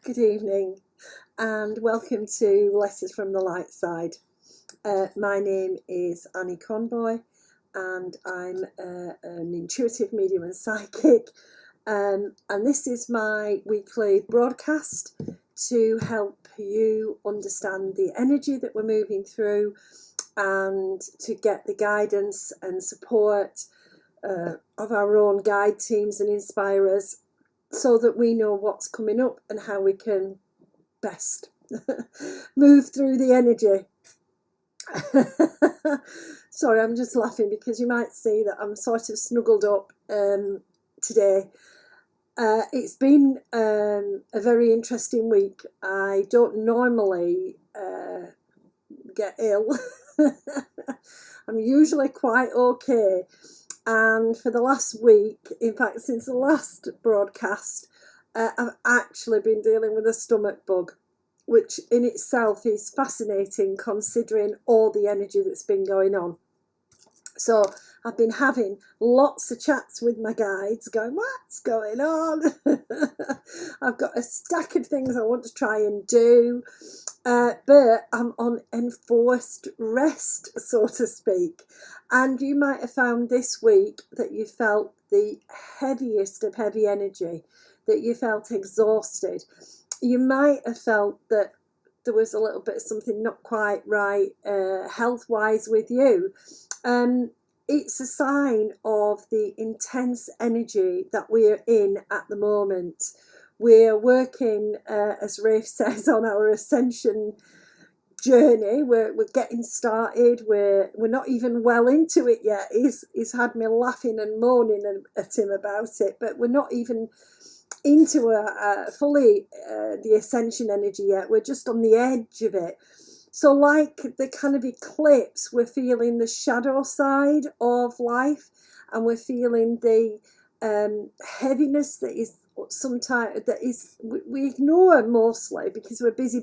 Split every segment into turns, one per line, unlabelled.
good evening, and welcome to Letters from the Light Side. My name is Annie Conboy, and I'm an intuitive medium and psychic. And this is my weekly broadcast to help you understand the energy that we're moving through and to get the guidance and support of our own guide teams and inspirers, so that we know what's coming up and how we can best move through the energy. Sorry, I'm just laughing because you might see that I'm sort of snuggled up today. It's been a very interesting week. I don't normally get ill. I'm usually quite okay. And for the last week, in fact, since the last broadcast, I've actually been dealing with a stomach bug, which in itself is fascinating considering all the energy that's been going on. So I've been having lots of chats with my guides going, what's going on? I've got a stack of things I want to try and do, but I'm on enforced rest, so to speak. And you might have found this week that you felt the heaviest of heavy energy, that you felt exhausted. You might have felt that there was a little bit of something not quite right health-wise with you. It's a sign of the intense energy that we're in at the moment. We're working, as Rafe says, on our ascension journey. We're getting started. We're not even well into it yet. He's had me laughing and moaning at him about it, but we're not even into fully the ascension energy yet. We're just on the edge of it. So like the kind of eclipse, we're feeling the shadow side of life, and we're feeling the heaviness that is sometimes we ignore mostly because we're busy.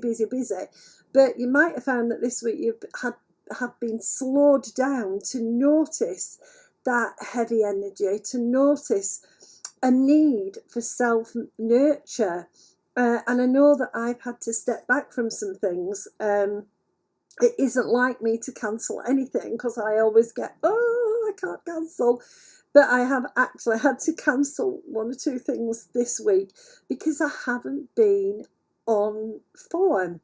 But you might have found that this week you've have been slowed down to notice that heavy energy, to notice a need for self-nurture. And I know that I've had to step back from some things. It isn't like me to cancel anything because I always get, I can't cancel. But I have actually had to cancel one or two things this week because I haven't been on form.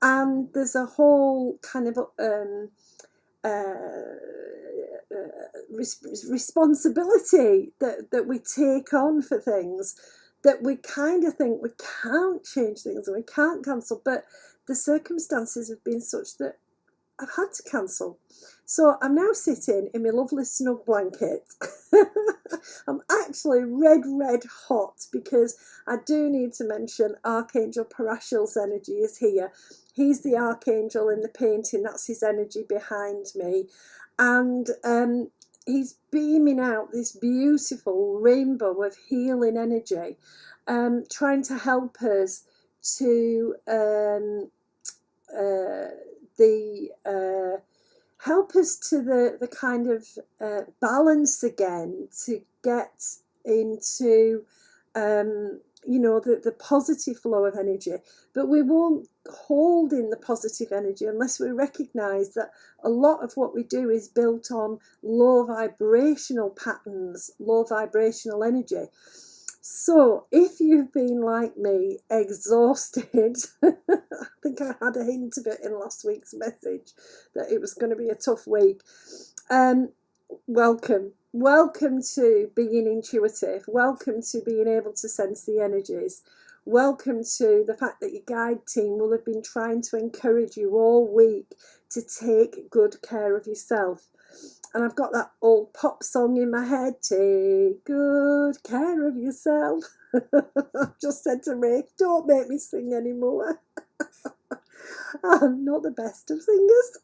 And there's a whole kind of responsibility that we take on for things that we kind of think we can't change things and we can't cancel, but the circumstances have been such that I've had to cancel. So I'm now sitting in my lovely snug blanket. I'm actually red hot because I do need to mention Archangel Parashil's energy is here. He's the archangel in the painting. That's his energy behind me. And he's beaming out this beautiful rainbow of healing energy, trying to help us to help us to the kind of balance again, to get into the positive flow of energy. But we won't hold in the positive energy unless we recognise that a lot of what we do is built on low vibrational patterns, low vibrational energy. So if you've been like me, exhausted, I think I had a hint of it in last week's message that it was going to be a tough week. Welcome to being intuitive. Welcome to being able to sense the energies. Welcome to the fact that your guide team will have been trying to encourage you all week to take good care of yourself. And I've got that old pop song in my head, take good care of yourself. I've just said to Ray, don't make me sing anymore. I'm not the best of singers.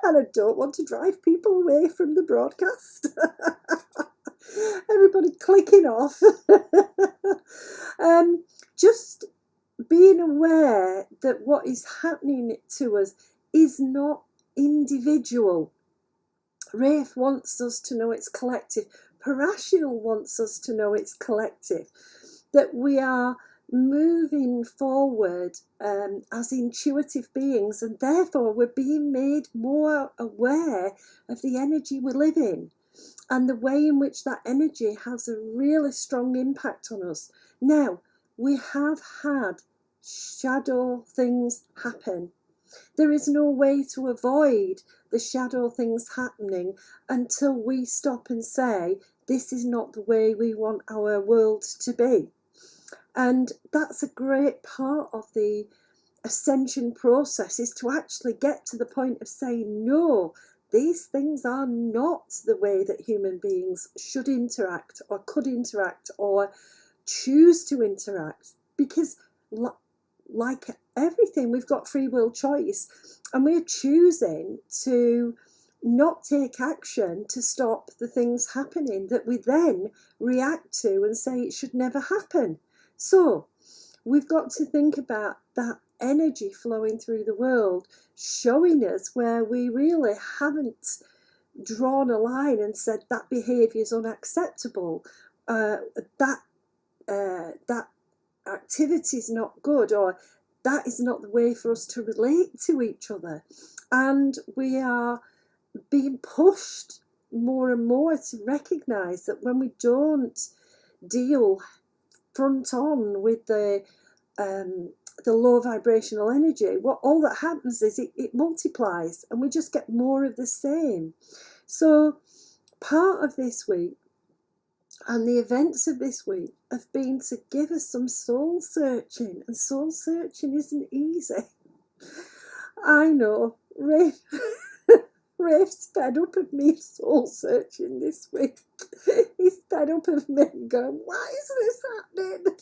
And I don't want to drive people away from the broadcast. Everybody clicking off. Just being aware that what is happening to us is not individual. Rafe wants us to know it's collective. Parashil wants us to know it's collective. That we are moving forward as intuitive beings, and therefore we're being made more aware of the energy we live in and the way in which that energy has a really strong impact on us. Now, we have had shadow things happen. There is no way to avoid the shadow things happening until we stop and say, this is not the way we want our world to be. And that's a great part of the ascension process, is to actually get to the point of saying, no, these things are not the way that human beings should interact or could interact or choose to interact. Because like everything, we've got free will choice, and we're choosing to not take action to stop the things happening that we then react to and say it should never happen. So we've got to think about that energy flowing through the world, showing us where we really haven't drawn a line and said that behaviour is unacceptable, that activity is not good, or that is not the way for us to relate to each other. And we are being pushed more and more to recognise that when we don't deal front on with the low vibrational energy, what all that happens is it multiplies, and we just get more of the same. So part of this week and the events of this week have been to give us some soul searching, and soul searching isn't easy. I know, Rafe's fed up of me soul searching this week. He's fed up of me going, why is this happening?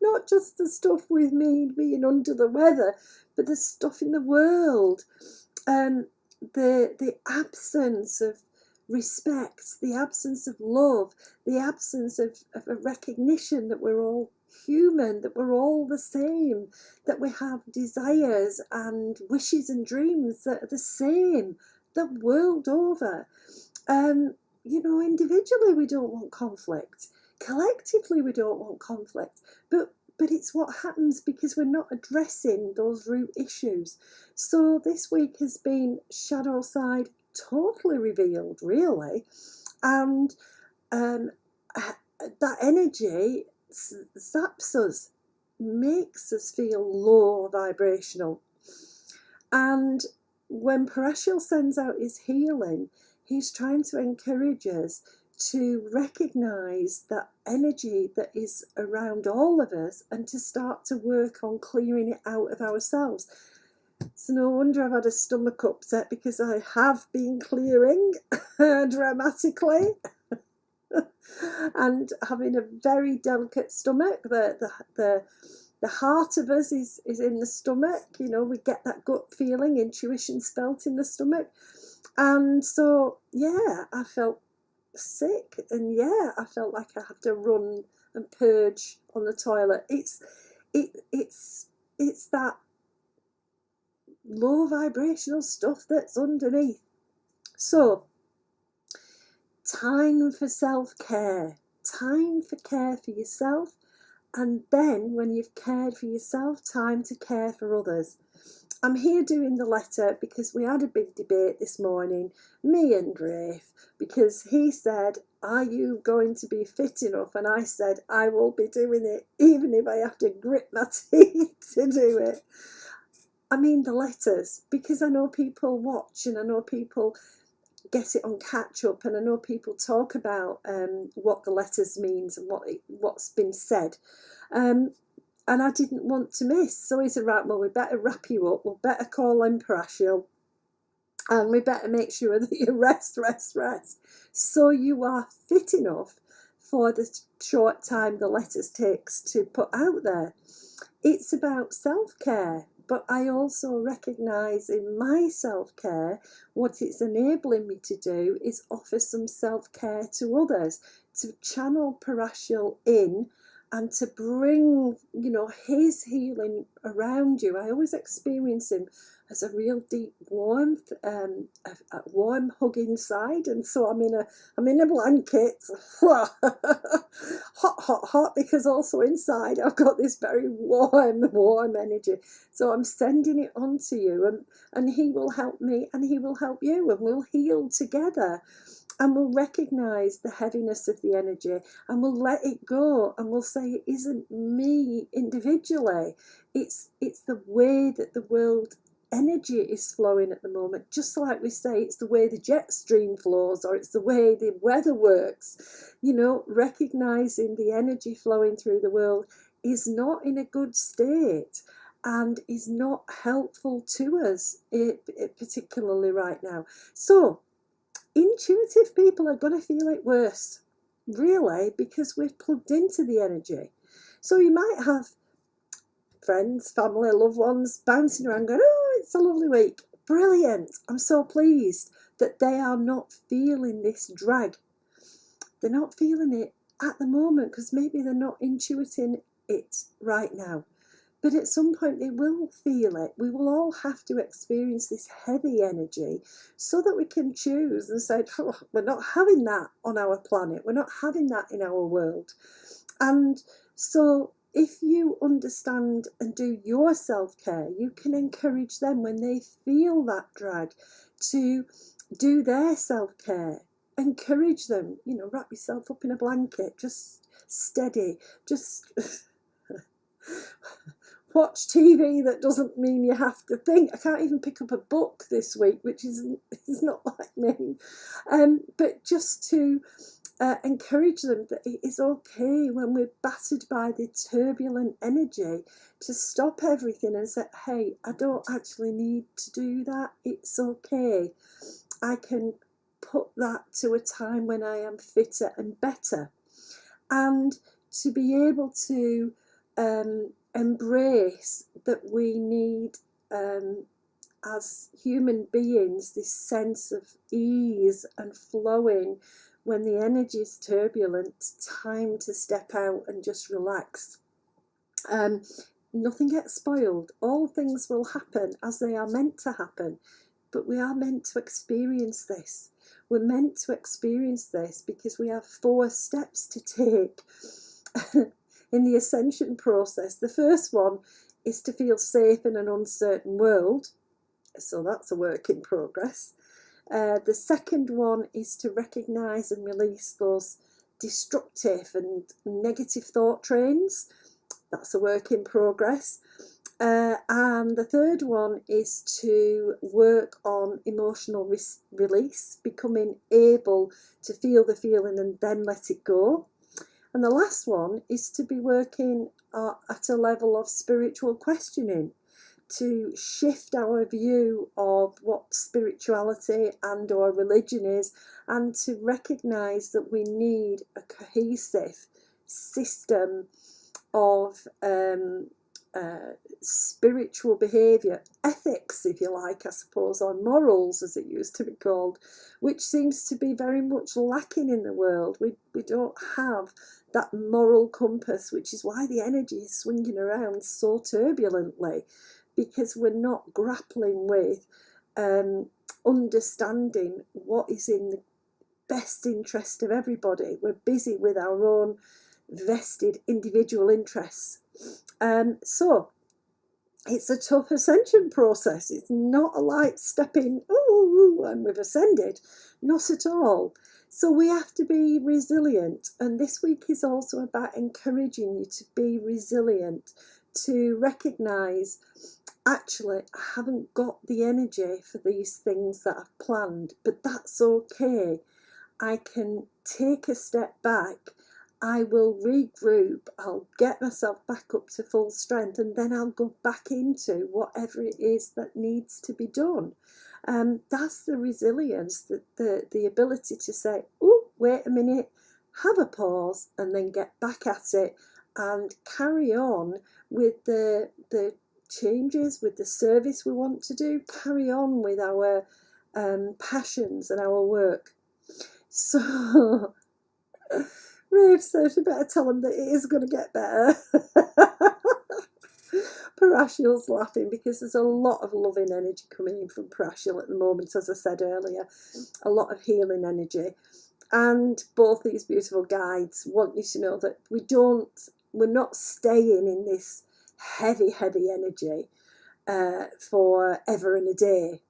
Not just the stuff with me being under the weather, but the stuff in the world. The absence of respect, the absence of love, the absence of a recognition that we're all human, that we're all the same, that we have desires and wishes and dreams that are the same the world over. Individually we don't want conflict. Collectively we don't want conflict. But it's what happens because we're not addressing those root issues. So this week has been shadow side totally revealed, really. And that energy zaps us, makes us feel low vibrational. And when Parashil sends out his healing, he's trying to encourage us to recognise that energy that is around all of us and to start to work on clearing it out of ourselves. So no wonder I've had a stomach upset, because I have been clearing dramatically and having a very delicate stomach. The heart of us is in the stomach. We get that gut feeling, intuition's felt in the stomach. And so, yeah, I felt sick, and yeah, I felt like I have to run and purge on the toilet. It's that low vibrational stuff that's underneath. So, time for self-care, time for care for yourself, and then when you've cared for yourself, time to care for others. I'm here doing the letter because we had a big debate this morning, me and Rafe, because he said, are you going to be fit enough? And I said, I will be doing it, even if I have to grit my teeth to do it. I mean the letters, because I know people watch, and I know people get it on catch up, and I know people talk about what the letters means and what's been said. And I didn't want to miss. So he said, right, well, we better wrap you up. We'll better call in Parashil. And we better make sure that you rest. So you are fit enough for the short time the letters takes to put out there. It's about self-care. But I also recognise in my self-care, what it's enabling me to do is offer some self-care to others, to channel Parashil in and to bring, his healing around you. I always experience him as a real deep warmth, a warm hug inside. And so I'm in a blanket, hot, hot, hot, because also inside I've got this very warm energy. So I'm sending it on to you, and he will help me, and he will help you, and we'll heal together. And we'll recognize the heaviness of the energy, and we'll let it go, and we'll say it isn't me individually. It's the way that the world energy is flowing at the moment. Just like we say, it's the way the jet stream flows, or it's the way the weather works. Recognizing the energy flowing through the world is not in a good state and is not helpful to us, particularly right now. So intuitive people are going to feel it worse, really, because we've plugged into the energy. So you might have friends, family, loved ones bouncing around going, oh, it's a lovely week. Brilliant. I'm so pleased that they are not feeling this drag. They're not feeling it at the moment because maybe they're not intuiting it right now. But at some point they will feel it. We will all have to experience this heavy energy so that we can choose and say, oh, we're not having that on our planet. We're not having that in our world. And so if you understand and do your self-care, you can encourage them when they feel that drag to do their self-care. Encourage them, wrap yourself up in a blanket, just steady, just watch TV. That doesn't mean you have to think. I can't even pick up a book this week, which is not like me. But just to encourage them that it is okay when we're battered by the turbulent energy to stop everything and say, hey, I don't actually need to do that. It's okay. I can put that to a time when I am fitter and better. And to be able to embrace that we need, as human beings, this sense of ease and flowing when the energy is turbulent, time to step out and just relax. Nothing gets spoiled. All things will happen as they are meant to happen, but we are meant to experience this. We're meant to experience this because we have 4 steps to take in the ascension process. The first one is to feel safe in an uncertain world. So that's a work in progress. The second one is to recognise and release those destructive and negative thought trains. That's a work in progress. And the third one is to work on emotional release, becoming able to feel the feeling and then let it go. And the last one is to be working at a level of spiritual questioning, to shift our view of what spirituality and or religion is, and to recognise that we need a cohesive system of spiritual behaviour, ethics, if you like, I suppose, or morals, as it used to be called, which seems to be very much lacking in the world. We don't have that moral compass, which is why the energy is swinging around so turbulently, because we're not grappling with understanding what is in the best interest of everybody. We're busy with our own vested individual interests. So it's a tough ascension process. It's not a light stepping, ooh, and we've ascended. Not at all. So we have to be resilient. And this week is also about encouraging you to be resilient, to recognise, actually, I haven't got the energy for these things that I've planned, but that's okay. I can take a step back. I will regroup, I'll get myself back up to full strength, and then I'll go back into whatever it is that needs to be done. That's the resilience, the ability to say, oh, wait a minute, have a pause, and then get back at it and carry on with the changes, with the service we want to do, carry on with our passions and our work. So brave Sophie, better tell him that it is going to get better. Parashiel's laughing because there's a lot of loving energy coming in from Parashiel at the moment, as I said earlier, a lot of healing energy. And both these beautiful guides want you to know that we're not staying in this heavy energy for ever and a day.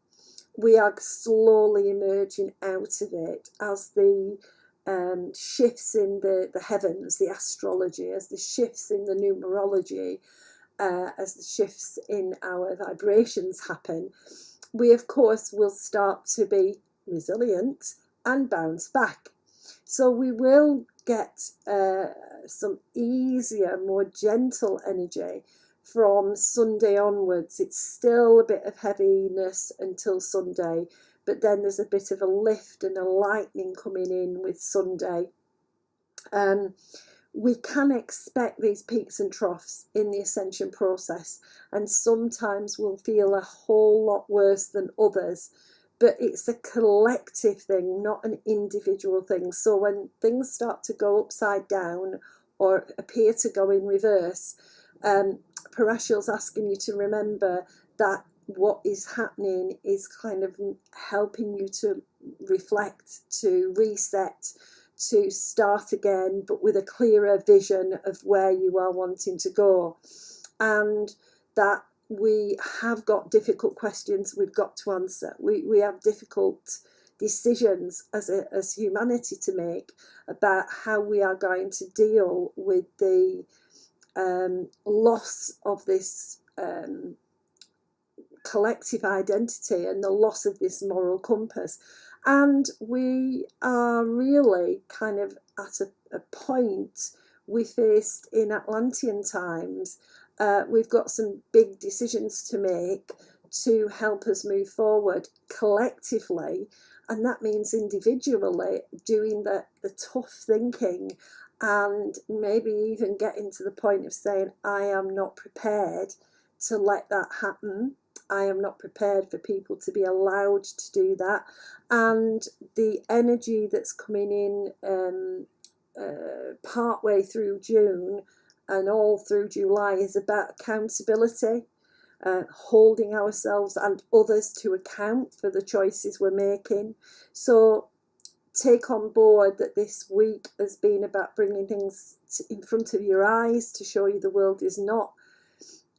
We are slowly emerging out of it as the shifts in the heavens, the astrology, as the shifts in the numerology, as the shifts in our vibrations happen. We, of course, will start to be resilient and bounce back. So we will get some easier, more gentle energy from Sunday onwards. It's still a bit of heaviness until Sunday, but then there's a bit of a lift and a lightening coming in with Sunday. We can expect these peaks and troughs in the ascension process, and sometimes we'll feel a whole lot worse than others, but it's a collective thing, not an individual thing. So when things start to go upside down or appear to go in reverse, Parashiel's asking you to remember that what is happening is kind of helping you to reflect, to reset, to start again, but with a clearer vision of where you are wanting to go. And that we have got difficult questions we've got to answer. We have difficult decisions as humanity to make about how we are going to deal with the loss of this collective identity and the loss of this moral compass. And we are really kind of at a point we faced in Atlantean times. We've got some big decisions to make to help us move forward collectively, and that means individually doing the tough thinking, and maybe even getting to the point of saying, I am not prepared to let that happen. I am not prepared for people to be allowed to do that. And the energy that's coming in partway through June and all through July is about accountability, holding ourselves and others to account for the choices we're making. So take on board that this week has been about bringing things in front of your eyes to show you the world is not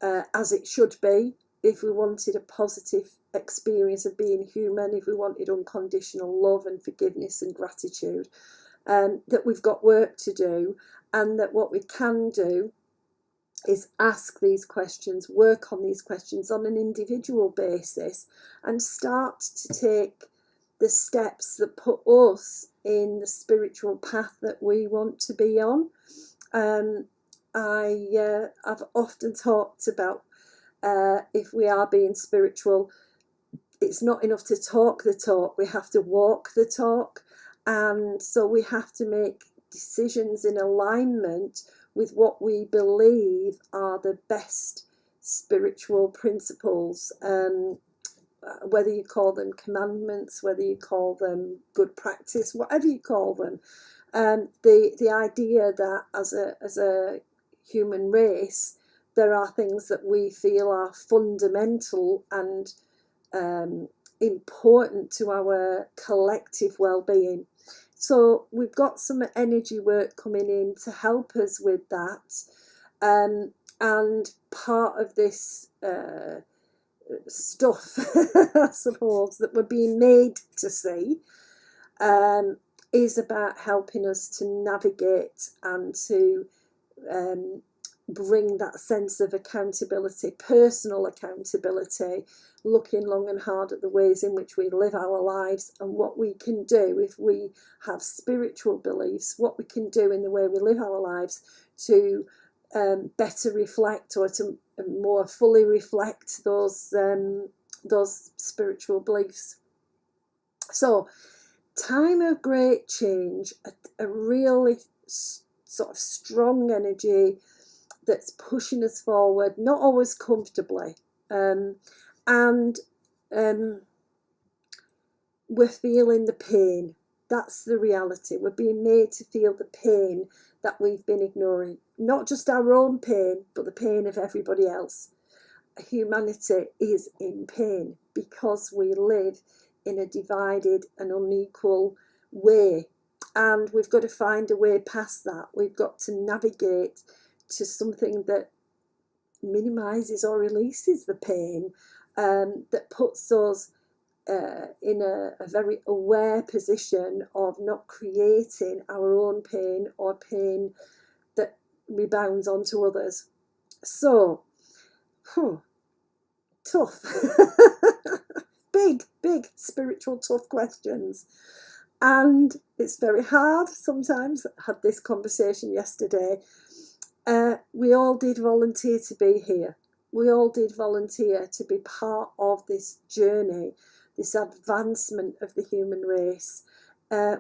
as it should be. If we wanted a positive experience of being human, if we wanted unconditional love and forgiveness and gratitude, that we've got work to do, and that what we can do is ask these questions, work on these questions on an individual basis, and start to take the steps that put us in the spiritual path that we want to be on. I've often talked about if we are being spiritual, it's not enough to talk the talk, we have to walk the talk. And so we have to make decisions in alignment with what we believe are the best spiritual principles, whether you call them commandments, whether you call them good practice, whatever you call them. The idea that as a human race, there are things that we feel are fundamental and important to our collective well-being. So we've got some energy work coming in to help us with that. And part of this stuff, I suppose, that we're being made to see is about helping us to navigate and to bring that sense of accountability, personal accountability, looking long and hard at the ways in which we live our lives and what we can do if we have spiritual beliefs, what we can do in the way we live our lives to better reflect or to more fully reflect those spiritual beliefs. So, time of great change, a really sort of strong energy that's pushing us forward, not always comfortably. And we're feeling the pain. That's the reality. We're being made to feel the pain that we've been ignoring. Not just our own pain, but the pain of everybody else. Humanity is in pain because we live in a divided and unequal way. And we've got to find a way past that. We've got to navigate to something that minimises or releases the pain, that puts us in a very aware position of not creating our own pain or pain that rebounds onto others. So, tough. Big spiritual tough questions. And it's very hard sometimes. I had this conversation yesterday. We all did volunteer to be here. We all did volunteer to be part of this journey, this advancement of the human race.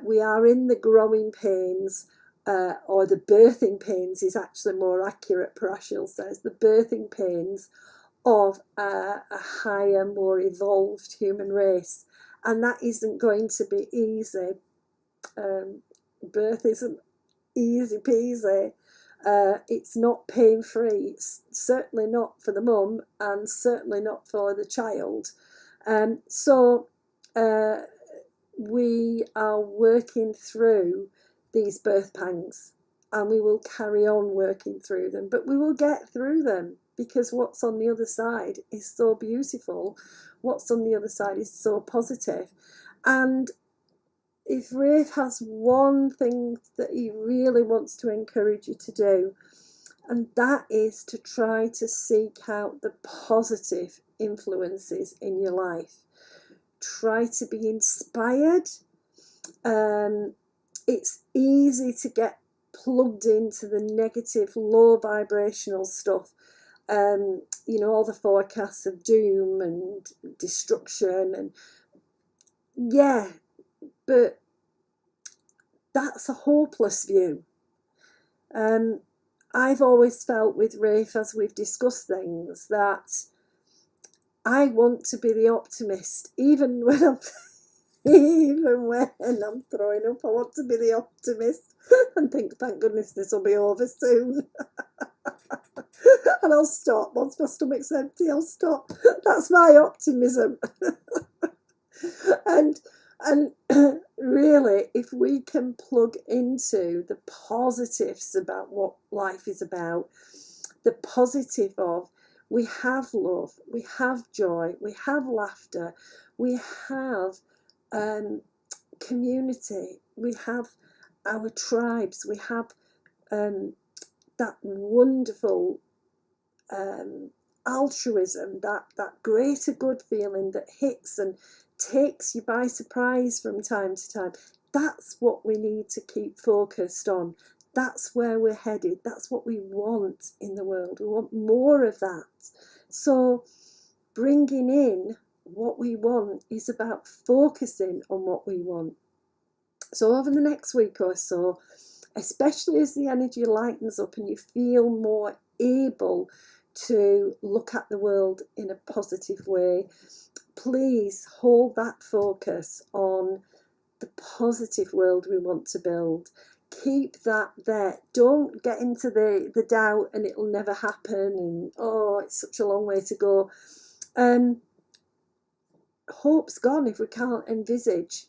We are in the growing pains, or the birthing pains is actually more accurate, Parashil says, the birthing pains of a higher, more evolved human race. And that isn't going to be easy. Birth isn't easy peasy. It's not pain-free. It's certainly not for the mum, and certainly not for the child. So we are working through these birth pangs, and we will carry on working through them, but we will get through them, because what's on the other side is so beautiful. What's on the other side is so positive. And if Rafe has one thing that he really wants to encourage you to do, and that is to try to seek out the positive influences in your life. Try to be inspired. It's easy to get plugged into the negative, low vibrational stuff. All the forecasts of doom and destruction, and yeah, but that's a hopeless view. I've always felt with Rafe, as we've discussed things, that I want to be the optimist, even when I'm throwing up. I want to be the optimist and think, thank goodness this will be over soon. And I'll stop. Once my stomach's empty, I'll stop. That's my optimism. And really, if we can plug into the positives about what life is about, the positive of, we have love, we have joy, we have laughter, we have community, we have our tribes, we have that wonderful altruism, that greater good feeling that hits and takes you by surprise from time to time. That's what we need to keep focused on. That's where we're headed. That's what we want in the world. We want more of that. So bringing in what we want is about focusing on what we want. So over the next week or so, especially as the energy lightens up and you feel more able to look at the world in a positive way, please hold that focus on the positive world we want to build. Keep that there. Don't get into the doubt and it'll never happen and it's such a long way to go. Hope's gone if we can't envisage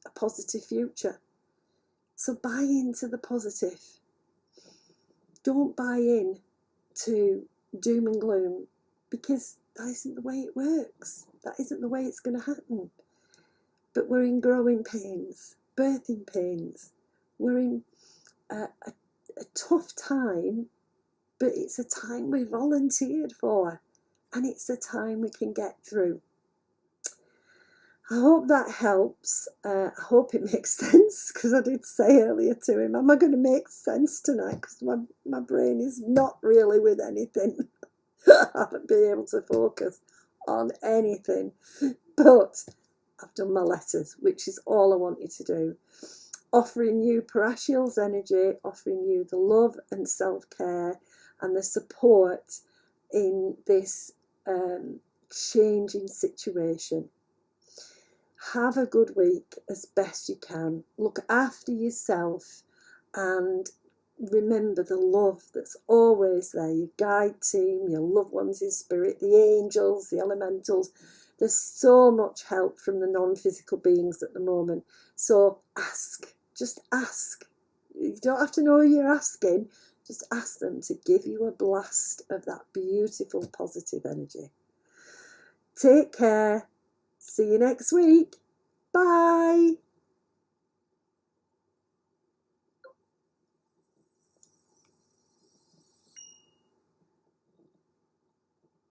a positive future. So buy into the positive. Don't buy in to doom and gloom, because that isn't the way it works. That isn't the way it's going to happen. But we're in growing pains, birthing pains. We're in a tough time, but it's a time we volunteered for, and it's a time we can get through. I hope that helps. I hope it makes sense, because I did say earlier to him, am I going to make sense tonight? Because my brain is not really with anything. I haven't been able to focus on anything. But I've done my letters, which is all I want you to do. Offering you Parashil's energy, offering you the love and self-care and the support in this changing situation. Have a good week as best you can. Look after yourself and remember the love that's always there, your guide team, your loved ones in spirit, the angels, the elementals. There's so much help from the non-physical beings at the moment. So ask, just ask. You don't have to know who you're asking. Just ask them to give you a blast of that beautiful positive energy. Take care. See you next week. Bye.